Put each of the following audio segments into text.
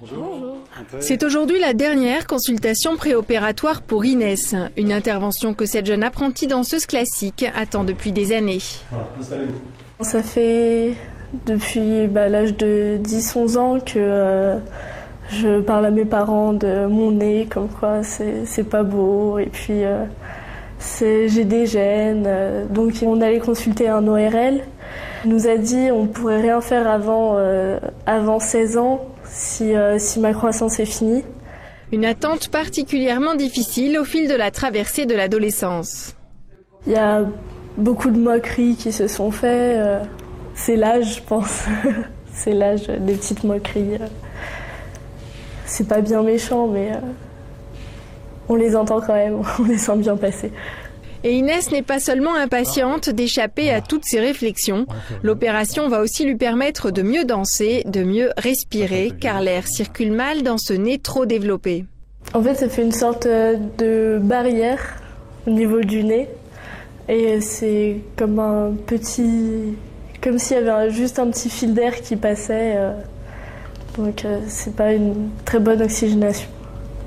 Bonjour. C'est aujourd'hui la dernière consultation préopératoire pour Inès. Une intervention que cette jeune apprentie danseuse classique attend depuis des années. Voilà, installez-vous. Ça fait depuis l'âge de 10-11 ans que je parle à mes parents de mon nez, comme quoi c'est pas beau, et puis j'ai des gènes. Donc on allait consulter un ORL. Il nous a dit on ne pourrait rien faire avant 16 ans si ma croissance est finie. Une attente particulièrement difficile au fil de la traversée de l'adolescence. Il y a beaucoup de moqueries qui se sont faites. C'est l'âge, je pense. C'est l'âge des petites moqueries. C'est pas bien méchant, mais on les entend quand même, on les sent bien passer. Et Inès n'est pas seulement impatiente d'échapper à toutes ces réflexions. L'opération va aussi lui permettre de mieux danser, de mieux respirer, car l'air circule mal dans ce nez trop développé. En fait, ça fait une sorte de barrière au niveau du nez. Et c'est comme comme s'il y avait juste un petit fil d'air qui passait. Donc c'est pas une très bonne oxygénation.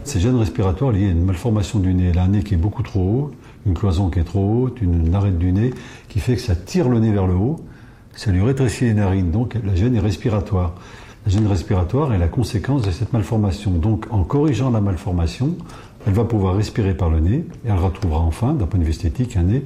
Ces gènes respiratoires liés à une malformation du nez. Elle a un nez qui est beaucoup trop haut, une cloison qui est trop haute, une arête du nez qui fait que ça tire le nez vers le haut, ça lui rétrécit les narines, donc la gêne est respiratoire. La gêne respiratoire est la conséquence de cette malformation. Donc en corrigeant la malformation, elle va pouvoir respirer par le nez et elle retrouvera enfin, d'un point de vue esthétique, un nez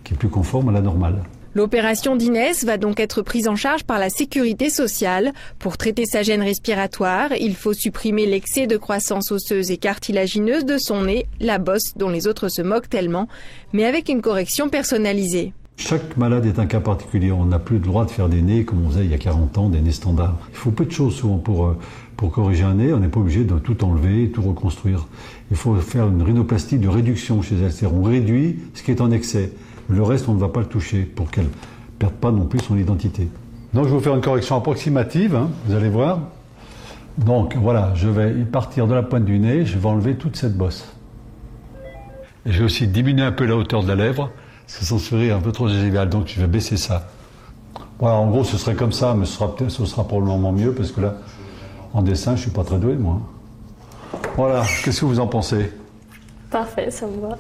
qui est plus conforme à la normale. L'opération d'Inès va donc être prise en charge par la sécurité sociale. Pour traiter sa gêne respiratoire, il faut supprimer l'excès de croissance osseuse et cartilagineuse de son nez, la bosse dont les autres se moquent tellement, mais avec une correction personnalisée. Chaque malade est un cas particulier. On n'a plus le droit de faire des nez comme on faisait il y a 40 ans, des nez standards. Il faut peu de choses souvent pour corriger un nez. On n'est pas obligé de tout enlever, tout reconstruire. Il faut faire une rhinoplastie de réduction chez elle. C'est-à-dire on réduit ce qui est en excès. Le reste, on ne va pas le toucher pour qu'elle ne perde pas non plus son identité. Donc je vais vous faire une correction approximative, vous allez voir. Donc voilà, je vais partir de la pointe du nez, je vais enlever toute cette bosse. Et je vais aussi diminuer un peu la hauteur de la lèvre, parce que ça serait un peu trop gingival, donc je vais baisser ça. Voilà, en gros ce serait comme ça, mais ce sera probablement mieux, parce que là, en dessin, je ne suis pas très doué moi. Voilà, qu'est-ce que vous en pensez? Parfait, ça me va.